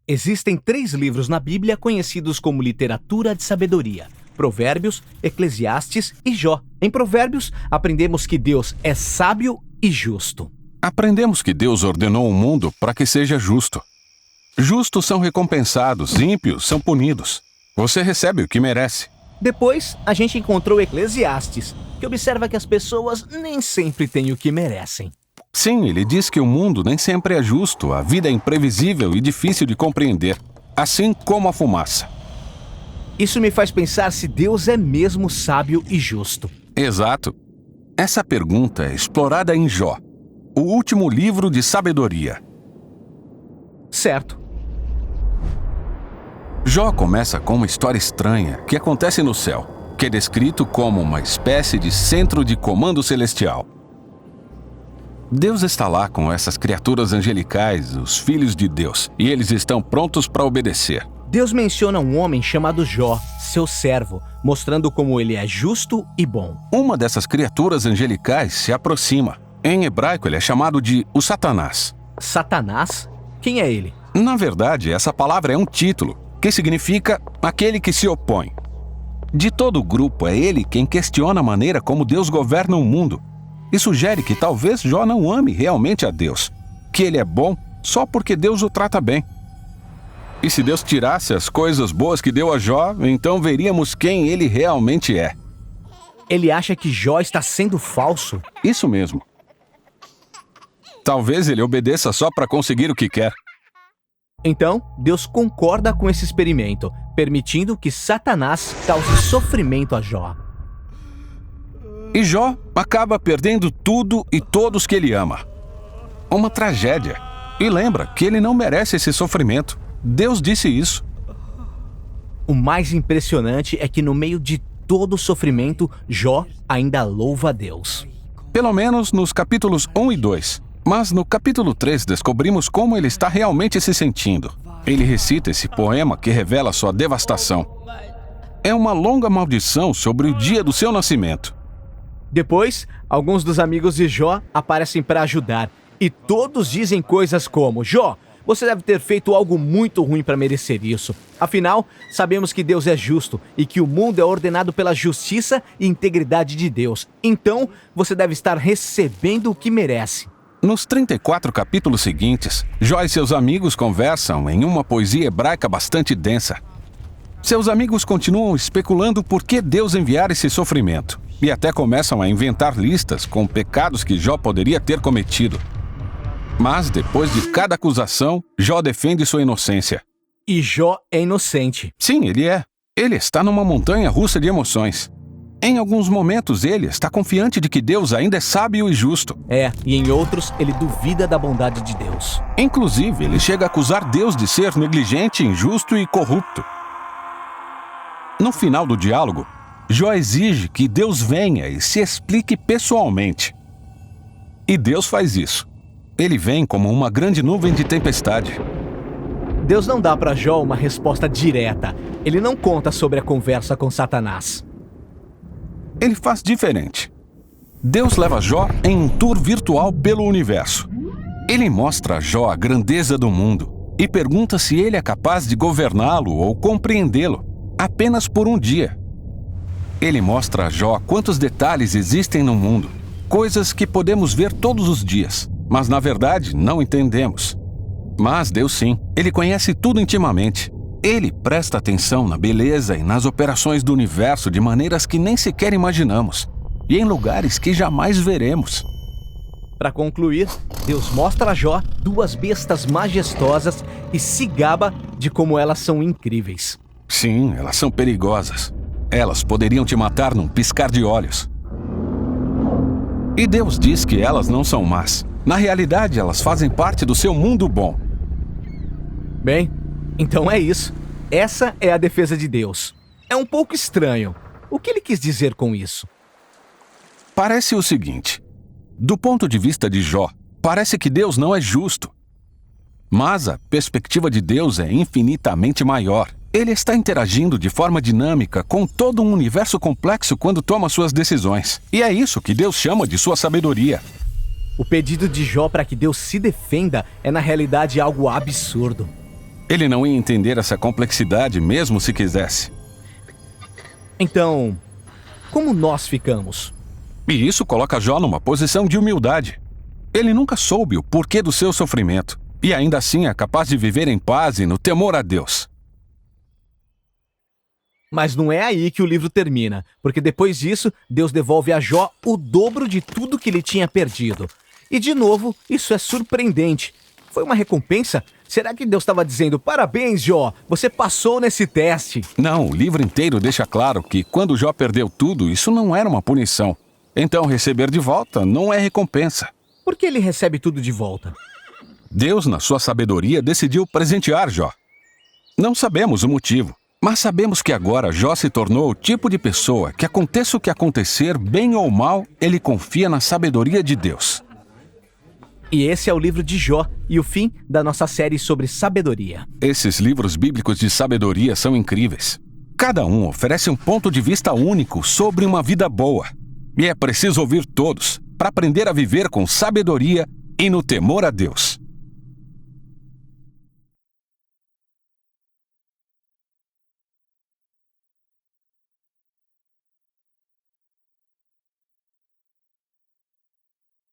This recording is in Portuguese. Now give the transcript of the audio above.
Existem 3 livros na Bíblia conhecidos como literatura de sabedoria: Provérbios, Eclesiastes e Jó. Em Provérbios, aprendemos que Deus é sábio e justo. Aprendemos que Deus ordenou o mundo para que seja justo. Justos são recompensados, ímpios são punidos. Você recebe o que merece. Depois, a gente encontrou Eclesiastes, que observa que as pessoas nem sempre têm o que merecem. Sim, ele diz que o mundo nem sempre é justo, a vida é imprevisível e difícil de compreender, assim como a fumaça. Isso me faz pensar se Deus é mesmo sábio e justo. Exato. Essa pergunta é explorada em Jó, o último livro de sabedoria. Certo. Jó começa com uma história estranha que acontece no céu, que é descrito como uma espécie de centro de comando celestial. Deus está lá com essas criaturas angelicais, os filhos de Deus, e eles estão prontos para obedecer. Deus menciona um homem chamado Jó, seu servo, mostrando como ele é justo e bom. Uma dessas criaturas angelicais se aproxima. Em hebraico, ele é chamado de o Satanás. Satanás? Quem é ele? Na verdade, essa palavra é um título, que significa aquele que se opõe. De todo o grupo, é ele quem questiona a maneira como Deus governa o mundo e sugere que talvez Jó não ame realmente a Deus, que ele é bom só porque Deus o trata bem. E se Deus tirasse as coisas boas que deu a Jó, então veríamos quem ele realmente é. Ele acha que Jó está sendo falso? Isso mesmo. Talvez ele obedeça só para conseguir o que quer. Então, Deus concorda com esse experimento, permitindo que Satanás cause sofrimento a Jó. E Jó acaba perdendo tudo e todos que ele ama. Uma tragédia. E lembra que ele não merece esse sofrimento. Deus disse isso. O mais impressionante é que no meio de todo o sofrimento, Jó ainda louva a Deus. Pelo menos nos capítulos 1 e 2. Mas no capítulo 3 descobrimos como ele está realmente se sentindo. Ele recita esse poema que revela sua devastação. É uma longa maldição sobre o dia do seu nascimento. Depois, alguns dos amigos de Jó aparecem para ajudar. E todos dizem coisas como: Jó, você deve ter feito algo muito ruim para merecer isso. Afinal, sabemos que Deus é justo e que o mundo é ordenado pela justiça e integridade de Deus. Então, você deve estar recebendo o que merece. Nos 34 capítulos seguintes, Jó e seus amigos conversam em uma poesia hebraica bastante densa. Seus amigos continuam especulando por que Deus enviara esse sofrimento, e até começam a inventar listas com pecados que Jó poderia ter cometido. Mas, depois de cada acusação, Jó defende sua inocência. E Jó é inocente. Sim, ele é. Ele está numa montanha russa de emoções. Em alguns momentos, ele está confiante de que Deus ainda é sábio e justo. E em outros, ele duvida da bondade de Deus. Inclusive, ele chega a acusar Deus de ser negligente, injusto e corrupto. No final do diálogo, Jó exige que Deus venha e se explique pessoalmente. E Deus faz isso. Ele vem como uma grande nuvem de tempestade. Deus não dá para Jó uma resposta direta. Ele não conta sobre a conversa com Satanás. Ele faz diferente. Deus leva Jó em um tour virtual pelo universo. Ele mostra a Jó a grandeza do mundo e pergunta se ele é capaz de governá-lo ou compreendê-lo, apenas por um dia. Ele mostra a Jó quantos detalhes existem no mundo, coisas que podemos ver todos os dias, mas na verdade não entendemos. Mas Deus sim, ele conhece tudo intimamente. Ele presta atenção na beleza e nas operações do universo de maneiras que nem sequer imaginamos, e em lugares que jamais veremos. Para concluir, Deus mostra a Jó 2 bestas majestosas e se gaba de como elas são incríveis. Sim, elas são perigosas. Elas poderiam te matar num piscar de olhos. E Deus diz que elas não são más. Na realidade, elas fazem parte do seu mundo bom. Bem, então é isso. Essa é a defesa de Deus. É um pouco estranho. O que ele quis dizer com isso? Parece o seguinte. Do ponto de vista de Jó, parece que Deus não é justo. Mas a perspectiva de Deus é infinitamente maior. Ele está interagindo de forma dinâmica com todo um universo complexo quando toma suas decisões. E é isso que Deus chama de sua sabedoria. O pedido de Jó para que Deus se defenda é na realidade algo absurdo. Ele não ia entender essa complexidade mesmo se quisesse. Então, como nós ficamos? E isso coloca Jó numa posição de humildade. Ele nunca soube o porquê do seu sofrimento, e ainda assim é capaz de viver em paz e no temor a Deus. Mas não é aí que o livro termina, porque depois disso, Deus devolve a Jó o dobro de tudo que ele tinha perdido. E de novo, isso é surpreendente. Foi uma recompensa? Será que Deus estava dizendo, parabéns, Jó, você passou nesse teste? Não, o livro inteiro deixa claro que quando Jó perdeu tudo, isso não era uma punição. Então receber de volta não é recompensa. Por que ele recebe tudo de volta? Deus, na sua sabedoria, decidiu presentear Jó. Não sabemos o motivo, mas sabemos que agora Jó se tornou o tipo de pessoa que, aconteça o que acontecer, bem ou mal, ele confia na sabedoria de Deus. E esse é o livro de Jó e o fim da nossa série sobre sabedoria. Esses livros bíblicos de sabedoria são incríveis. Cada um oferece um ponto de vista único sobre uma vida boa. E é preciso ouvir todos para aprender a viver com sabedoria e no temor a Deus.